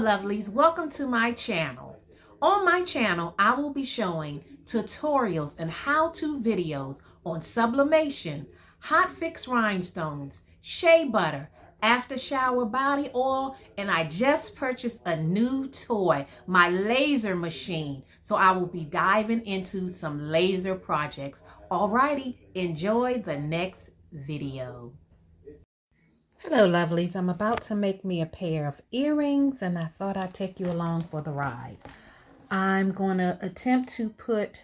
lovelies, welcome to my channel. On my channel, I will be showing tutorials and how-to videos on sublimation, hot fix rhinestones, shea butter, after shower body oil, and I just purchased a new toy, my laser machine. So I will be diving into some laser projects. Alrighty, enjoy the next video. Hello lovelies, I'm about to make me a pair of earrings and I thought I'd take you along for the ride. I'm going to attempt to put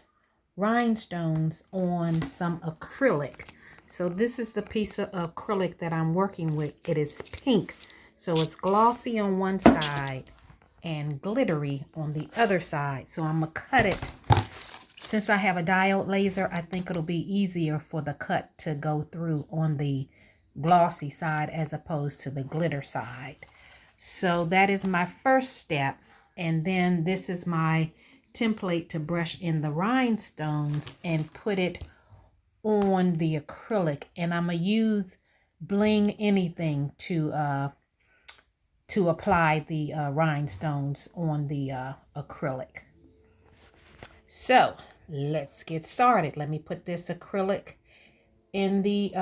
rhinestones on some acrylic. So this is the piece of acrylic that I'm working with. It is pink, so it's glossy on one side and glittery on the other side. So I'm going to cut it. Since I have a diode laser, I think it'll be easier for the cut to go through on the glossy side as opposed to the glitter side. So that is my first step, and then this is my template to brush in the rhinestones and put it on the acrylic. And I'm gonna use Bling anything to apply the rhinestones on the acrylic. So let's get started. Let me put this acrylic in the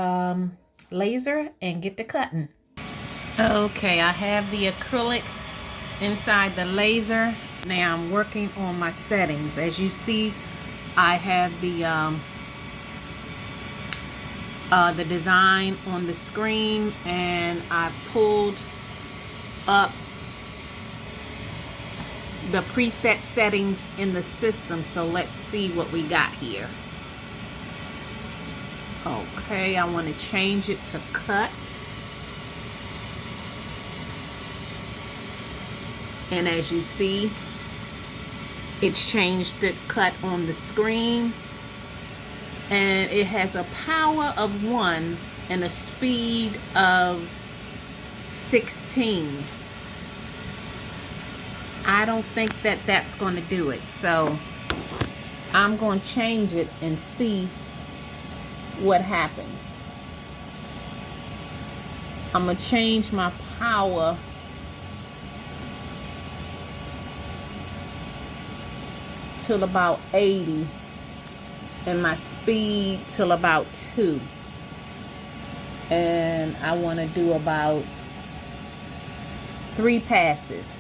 laser and get to cutting. Okay, I have the acrylic inside the laser. Now I'm working on my settings. As you see, I have the design on the screen, and I pulled up the preset settings in the system. So let's see what we got here. Okay, I want to change it to cut. And as you see, it's changed the cut on the screen. And it has a power of 1 and a speed of 16. I don't think that that's going to do it. So I'm going to change it and see what happens. I'm gonna change my power till about 80 and my speed till about 2, and I want to do about 3 passes.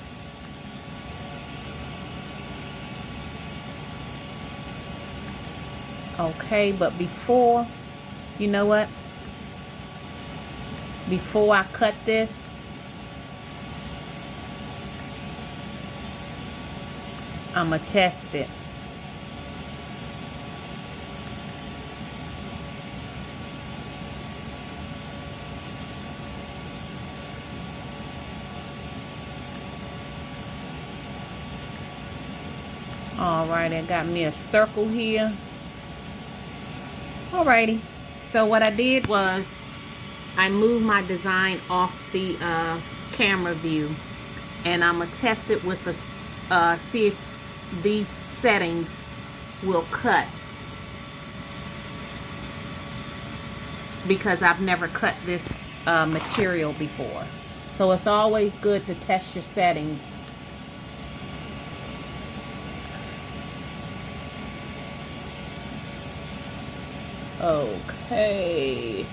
Okay, but before, you know what? Before I cut this, I'm gonna test it. Alright, I got me a circle here. Alrighty. So what I did was I moved my design off the camera view, and I'm gonna test it with see if these settings will cut, because I've never cut this material before. So it's always good to test your settings. Okay.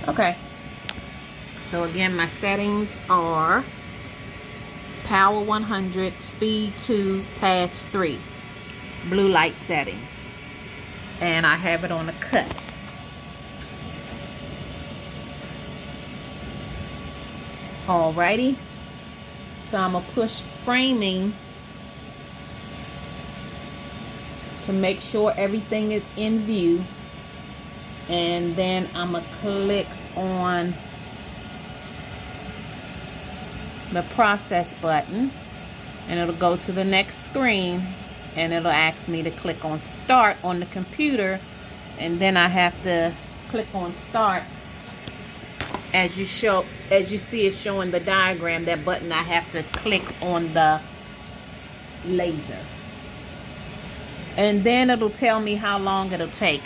Okay. So again, my settings are power 100, speed 2, pass 3, blue light settings. And I have it on a cut. Alrighty, so I'm gonna push framing to make sure everything is in view, and then I'm gonna click on the process button, and it'll go to the next screen, and it'll ask me to click on start on the computer, and then I have to click on start. As you see, it's showing the diagram. That button, I have to click on the laser. And then it'll tell me how long it'll take.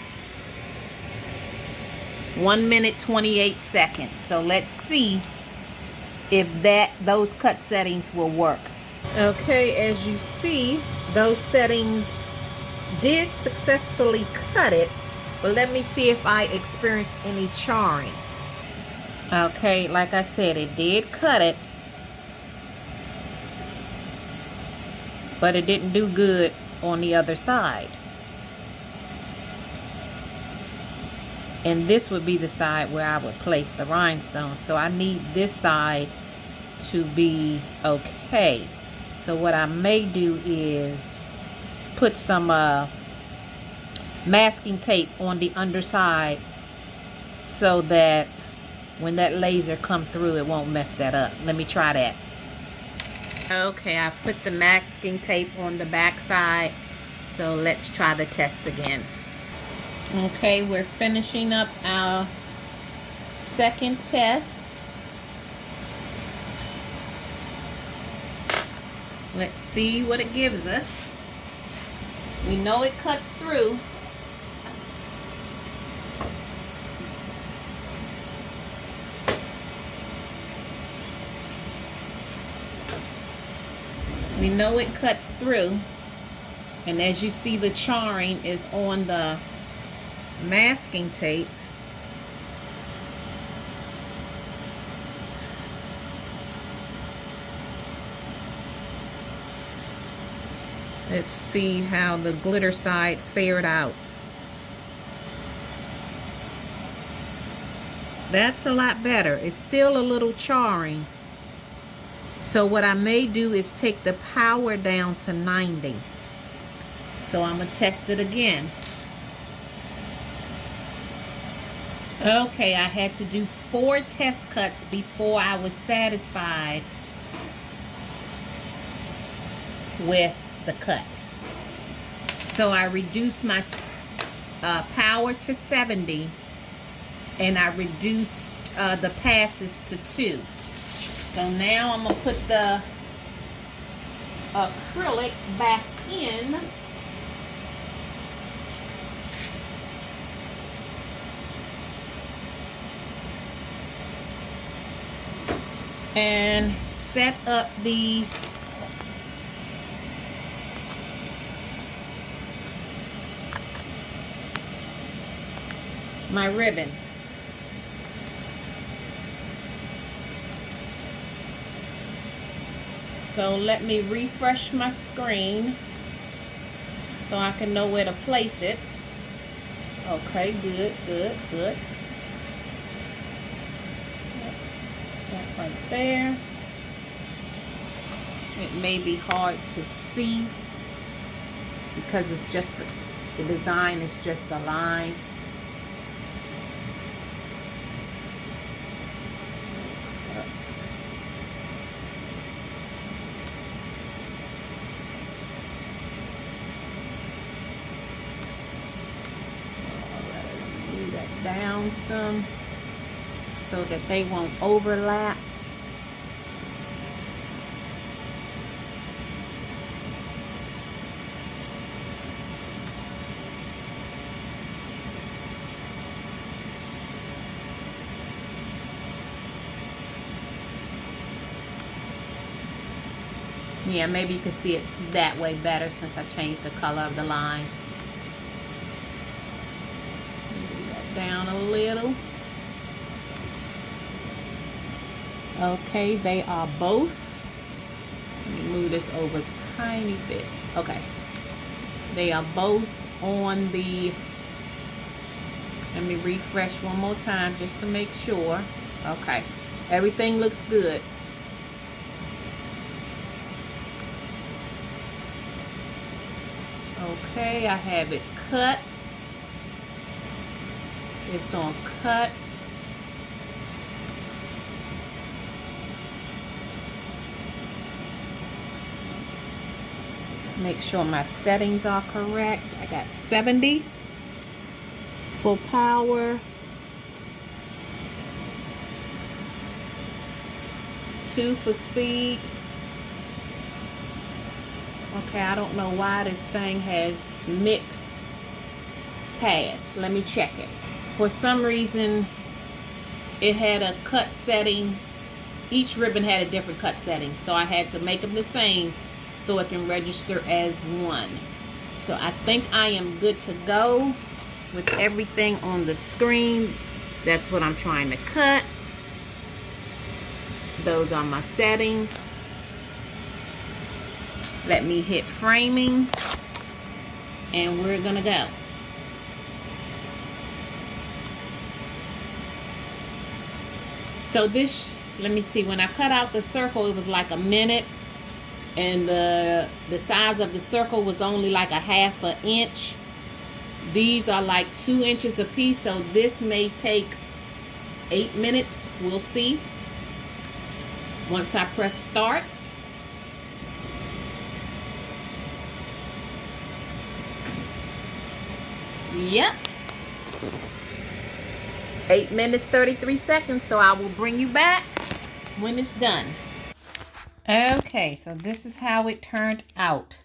1 minute 28 seconds. So let's see if those cut settings will work. Okay, as you see, those settings did successfully cut it, but let me see if I experienced any charring. Okay, like I said, it did cut it, but it didn't do good on the other side. And this would be the side where I would place the rhinestone. So I need this side to be okay. So what I may do is put some masking tape on the underside so that when that laser comes through, it won't mess that up. Let me try that. Okay, I put the masking tape on the back side. So let's try the test again. Okay, we're finishing up our second test. Let's see what it gives us. We know it cuts through. We know it cuts through. And as you see, the charring is on the masking tape. Let's see how the glitter side fared out. That's a lot better. It's still a little charring. So what I may do is take the power down to 90. So I'm going to test it again. Okay, I had to do 4 test cuts before I was satisfied with the cut. So I reduced my power to 70, and I reduced the passes to 2. So now I'm going to put the acrylic back in. And set up my ribbon. So let me refresh my screen so I can know where to place it. Okay, good, good, good. That right there. It may be hard to see because it's just the design is just a line. Move that down some so that they won't overlap. Yeah, maybe you can see it that way better since I changed the color of the line. Move that down a little. Okay, they are both. Let me move this over a tiny bit. Okay. They are both on the, let me refresh one more time just to make sure. Okay. Everything looks good. Okay, I have it cut. It's on cut. Make sure my settings are correct. I got 70 for power, 2 for speed. Okay, I don't know why this thing has mixed pass. Let me check it. For some reason, it had a cut setting. Each ribbon had a different cut setting, so I had to make them the same so it can register as one. So I think I am good to go with everything on the screen. That's what I'm trying to cut. Those are my settings. Let me hit framing, and we're gonna go. So this, let me see, when I cut out the circle, it was like a minute, and the size of the circle was only like a ½ an inch. These are like 2 inches a piece, so this may take 8 minutes. We'll see once I press start. Yep. 8 minutes 33 seconds, so I will bring you back when it's done. Okay, so this is how it turned out.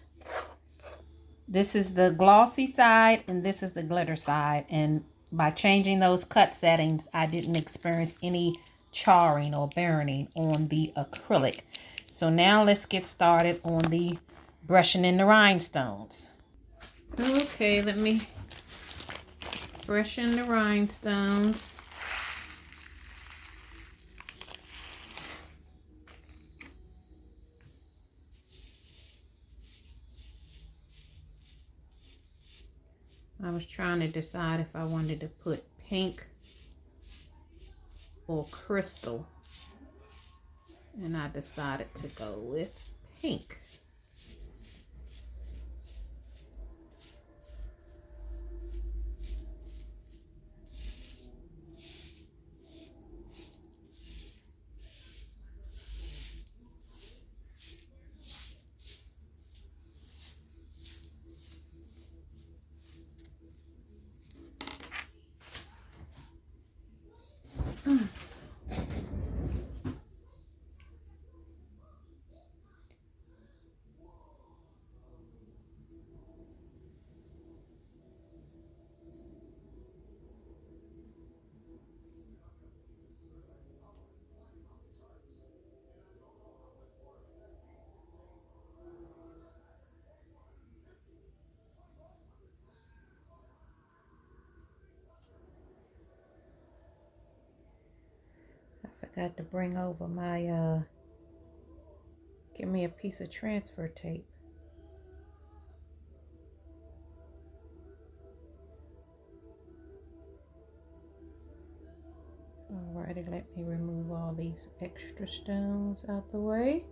This is the glossy side and this is the glitter side, and by changing those cut settings, I didn't experience any charring or burning on the acrylic. So now let's get started on the brushing in the rhinestones. Okay, let me brush in the rhinestones. I was trying to decide if I wanted to put pink or crystal, and I decided to go with pink. I forgot to bring over my, give me a piece of transfer tape. Alrighty, let me remove all these extra stones out the way.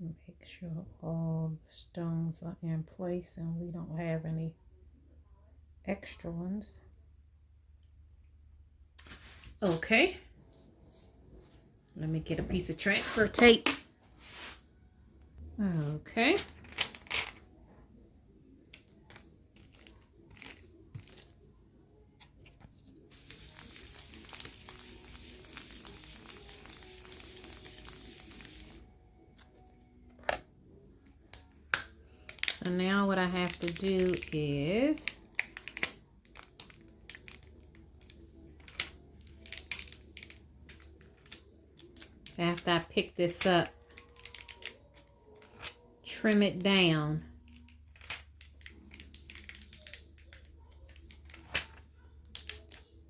Make sure all the stones are in place and we don't have any extra ones. Okay. Let me get a piece of transfer tape. Okay. So now what I have to do is after I pick this up, trim it down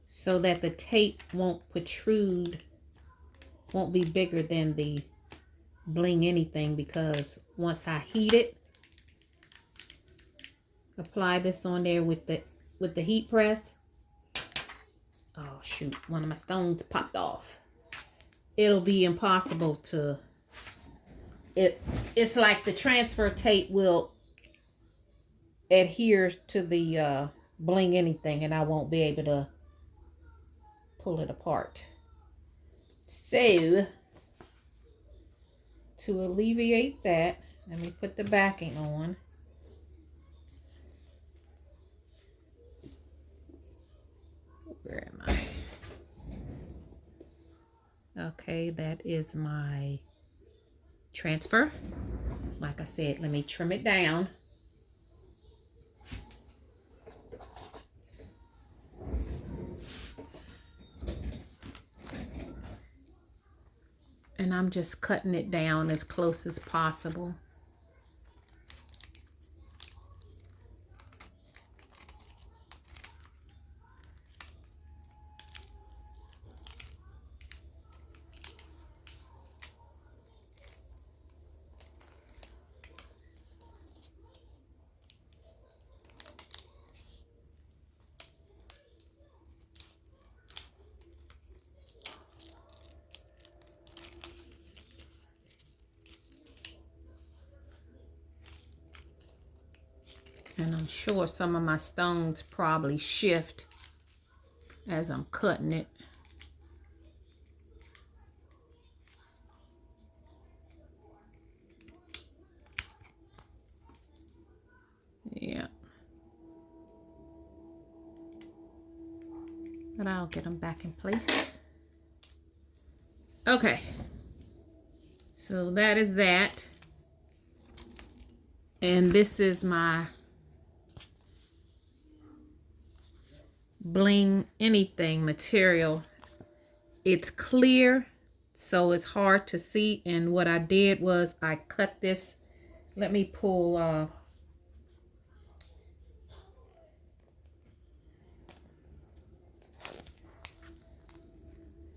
so that the tape won't protrude, won't be bigger than the Bling anything, because once I heat it, apply this on there with the heat press. Oh shoot, one of my stones popped off. It'll be impossible to, it's like the transfer tape will adhere to the Bling anything, and I won't be able to pull it apart. So to alleviate that, let me put the backing on. Where am I? Okay, that is my transfer. Like I said, let me trim it down. And I'm just cutting it down as close as possible. And I'm sure some of my stones probably shift as I'm cutting it. Yeah. But I'll get them back in place. Okay. So that is that. And this is my Bling anything material. It's clear, so it's hard to see. And what I did was I cut this. Let me pull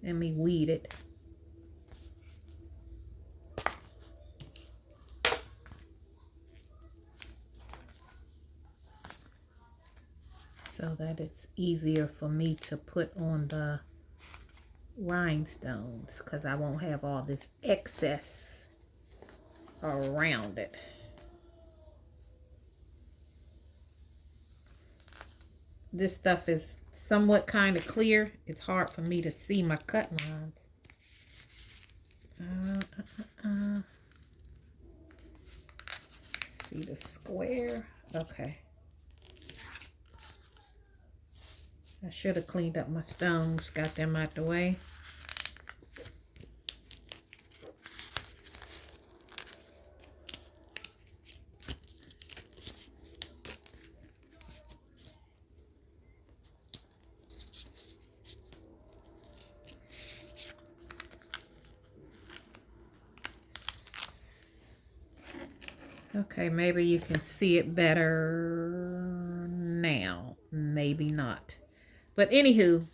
let me weed it. So that it's easier for me to put on the rhinestones, because I won't have all this excess around it. This stuff is somewhat kind of clear. It's hard for me to see my cut lines. See the square? Okay. I should have cleaned up my stones, got them out the way. Okay, maybe you can see it better now. Maybe not. But anywho,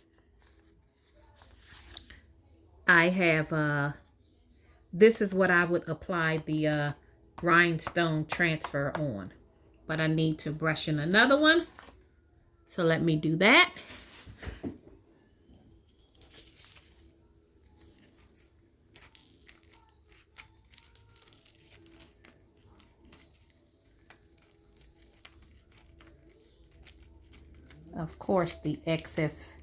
I have, this is what I would apply the rhinestone transfer on. But I need to brush in another one. So let me do that. Of course, the excess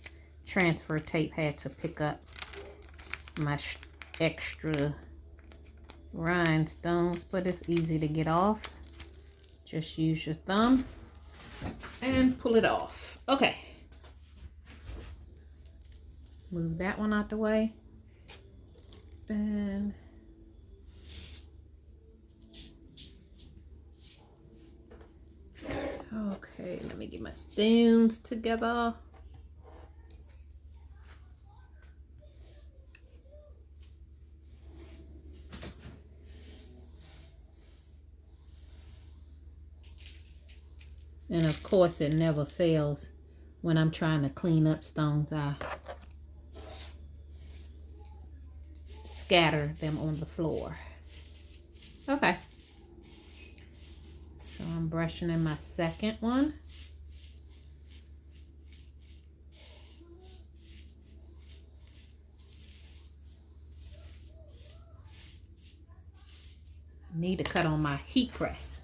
transfer tape had to pick up my extra rhinestones, but it's easy to get off. Just use your thumb and pull it off. Okay. Move that one out the way. And okay, let me get my stones together. And of course, it never fails when I'm trying to clean up stones. I scatter them on the floor. Okay. So I'm brushing in my second one. I need to cut on my heat press.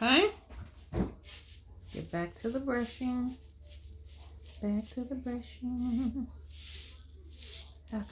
Okay. Let's get back to the brushing. Back to the brushing. Okay.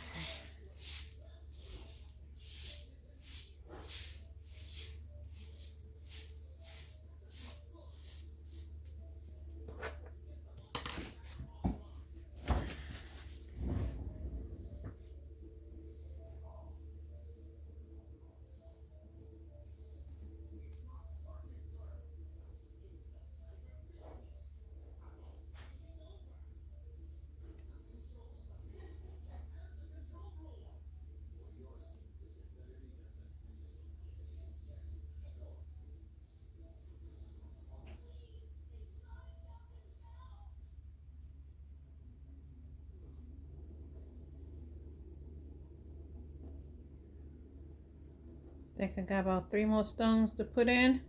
I think I got about 3 more stones to put in.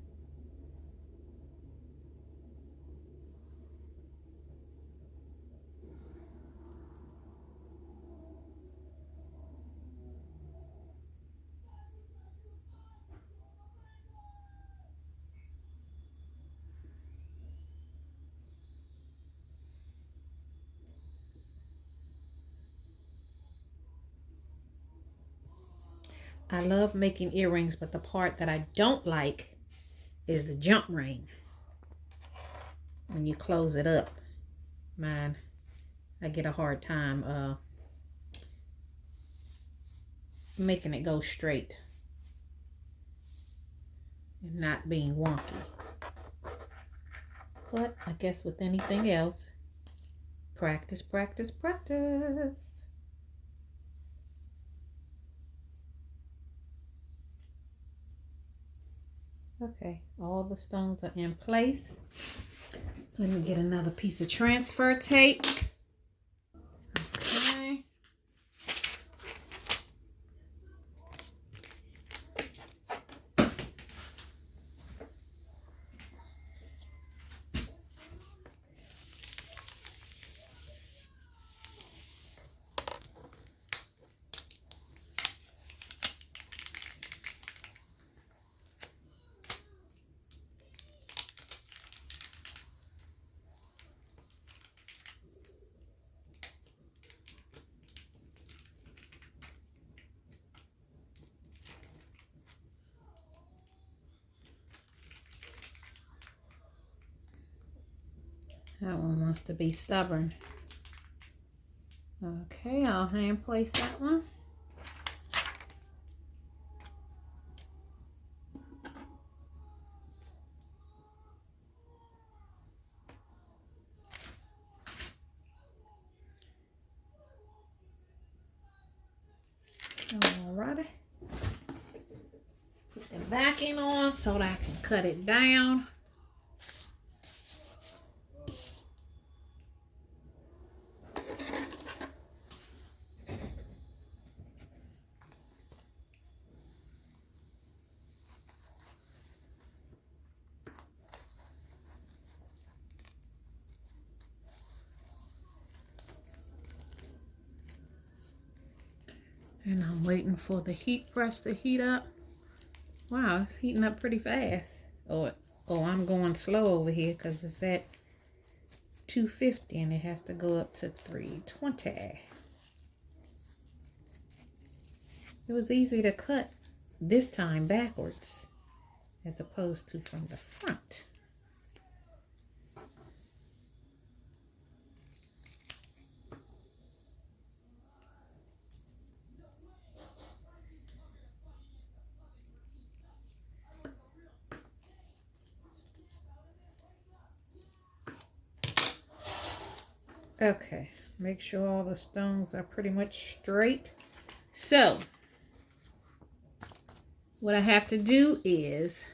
I love making earrings, but the part that I don't like is the jump ring. When you close it up, man, I get a hard time making it go straight and not being wonky. But I guess with anything else, practice, practice, practice. Okay, all the stones are in place. Let me get another piece of transfer tape. Okay. That one wants to be stubborn. Okay, I'll hand place that one. Alrighty. Put the backing on so that I can cut it down. And I'm waiting for the heat press to heat up. Wow, it's heating up pretty fast. Oh, I'm going slow over here because it's at 250 and it has to go up to 320. It was easy to cut this time backwards as opposed to from the front. Okay, make sure all the stones are pretty much straight. So, what I have to do is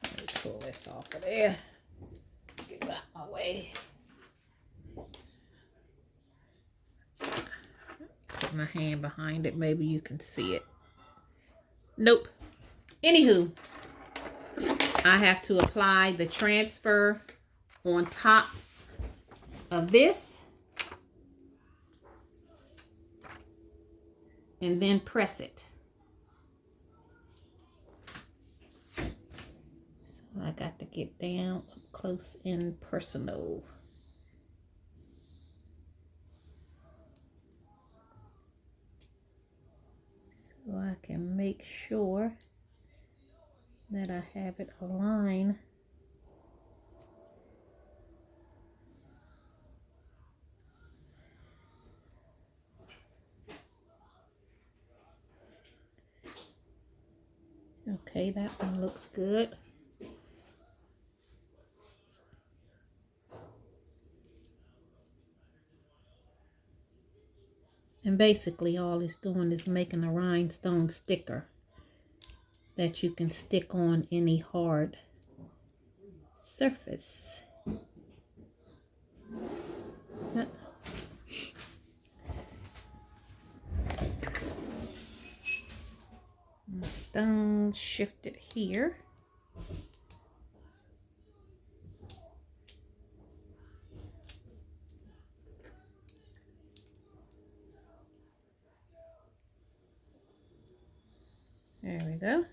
let me pull this off of there. Get out my way. Put my hand behind it, maybe you can see it. Nope. Anywho, I have to apply the transfer on top of this. and then press it. So I got to get down up close and personal. So I can make sure that I have it aligned. Okay, that one looks good. And basically all it's doing is making a rhinestone sticker that you can stick on any hard surface. My stone shifted here. There we go.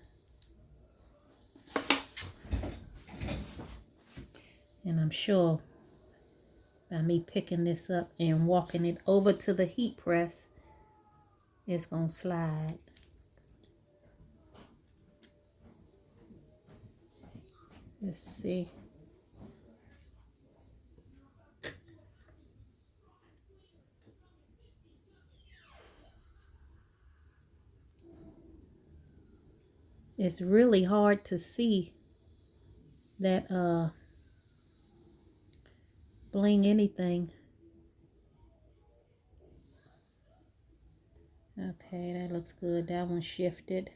And I'm sure by me picking this up and walking it over to the heat press, it's going to slide. Let's see. It's really hard to see that bling anything. Okay, that looks good. That one shifted.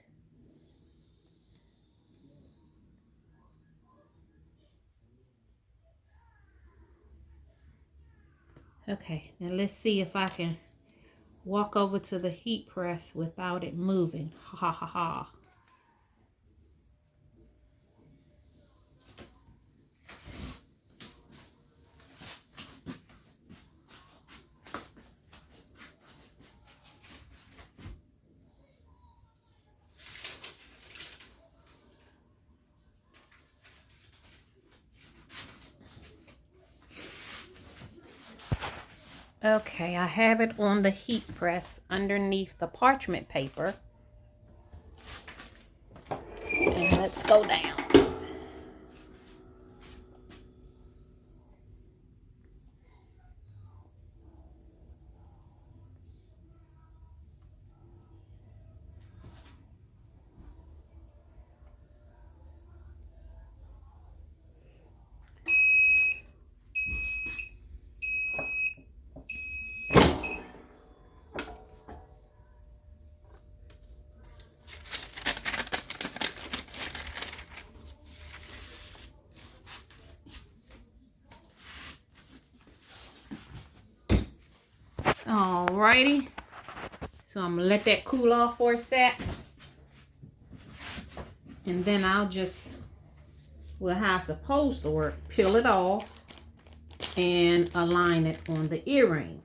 Okay, now let's see if I can walk over to the heat press without it moving. Ha ha ha ha. Okay, I have it on the heat press underneath the parchment paper. And let's go down. Alrighty, so I'm gonna let that cool off for a sec, and then I'll just, well, how it's supposed to work, peel it off and align it on the earring.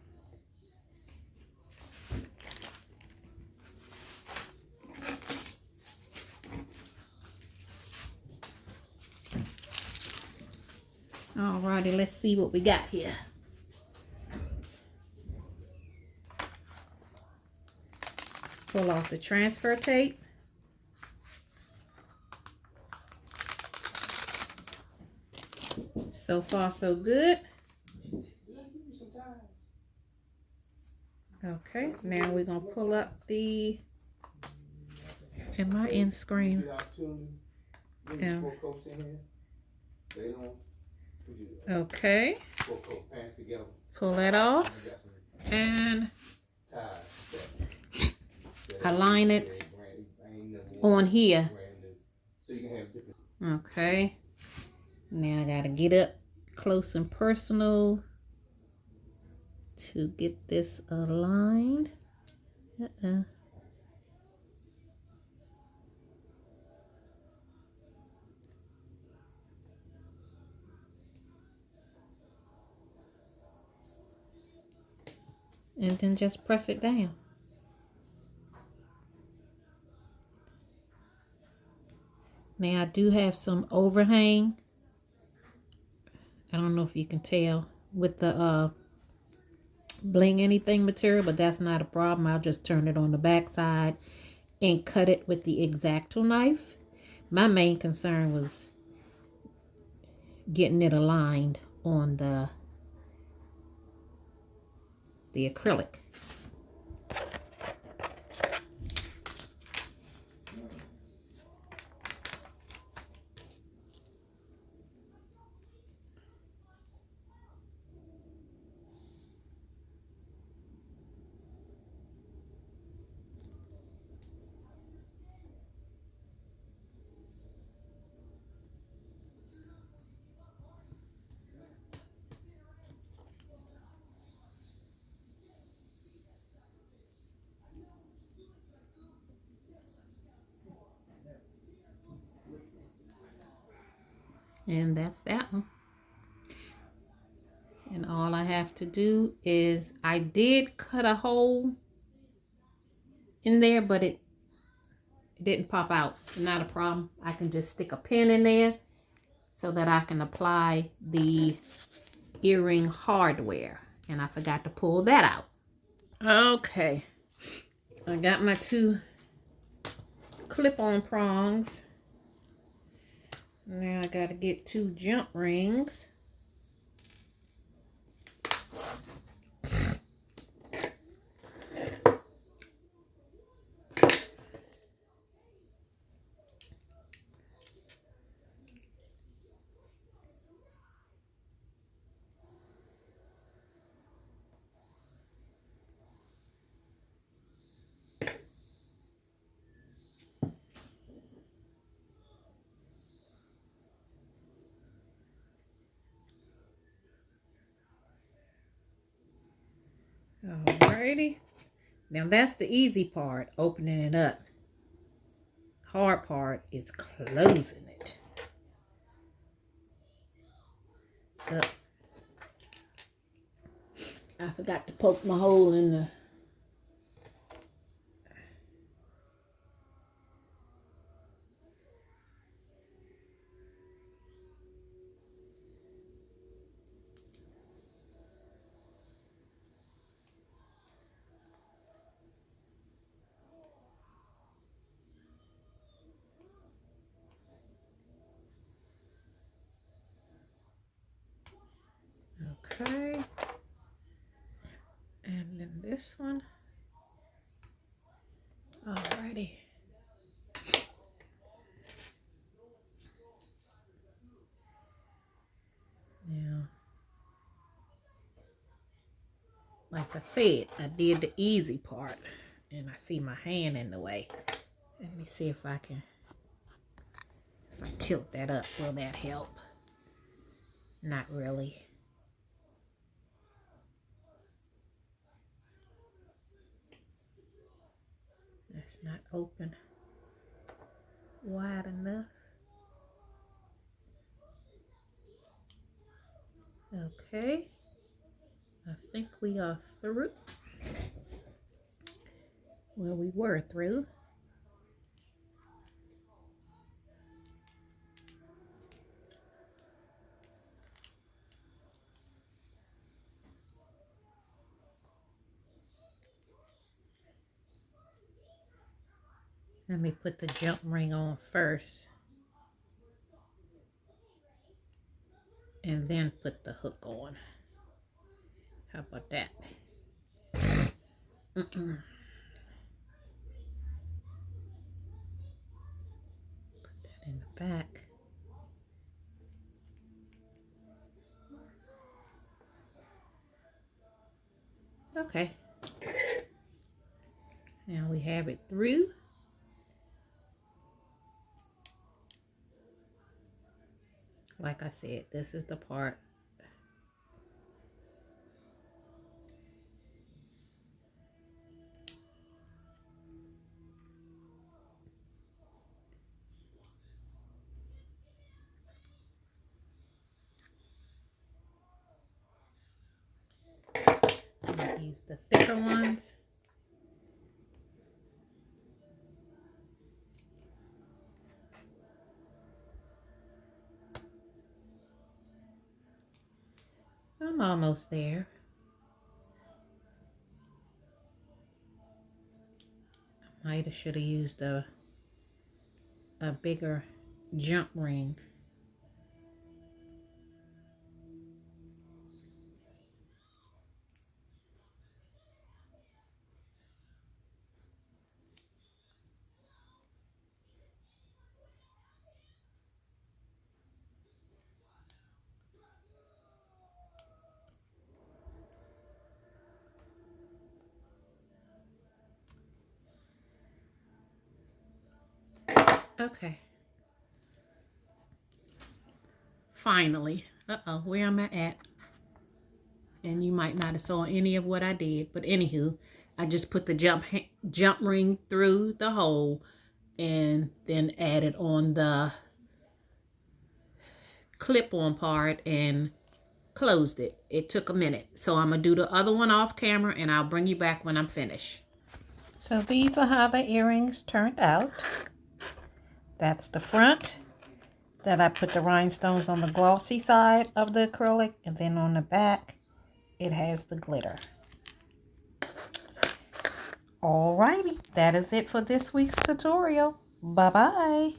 Alrighty, let's see what we got here. Pull off the transfer tape. So far, so good. Okay, now we're gonna pull up the, am I in screen? Yeah. Okay. Pull that off and align it on here. Okay. Now I gotta get up close and personal to get this aligned. And then just press it down. Now I do have some overhang. I don't know if you can tell with the bling anything material, but that's not a problem. I'll just turn it on the back side and cut it with the X-Acto knife. My main concern was getting it aligned on the acrylic. And that's that one. And all I have to do is, I did cut a hole in there, but it didn't pop out. Not a problem. I can just stick a pin in there so that I can apply the earring hardware. And I forgot to pull that out. Okay. I got my 2 clip-on prongs. Now I got to get 2 jump rings. Alrighty. Now that's the easy part, opening it up. Hard part is closing it up. I forgot to poke my hole in the okay. And then this one. Alrighty. Now, like I said, I did the easy part, and I see my hand in the way. Let me see if I can, if I tilt that up, will that help? Not really. That's not open wide enough. Okay. I think we are through. Well, we were through. Let me put the jump ring on first. And then put the hook on. How about that? Put that in the back. Okay. Now we have it through. Like I said, this is the part. I'm going to use the thicker ones. I'm almost there. I might have should have used a bigger jump ring. Okay. Finally. Uh-oh, where am I at? And you might not have saw any of what I did, but anywho, I just put the jump ring through the hole and then added on the clip-on part and closed it. It took a minute. So I'm going to do the other one off camera and I'll bring you back when I'm finished. So these are how the earrings turned out. That's the front that I put the rhinestones on the glossy side of the acrylic, and then on the back it has the glitter. Alrighty, that is it for this week's tutorial. Bye-bye.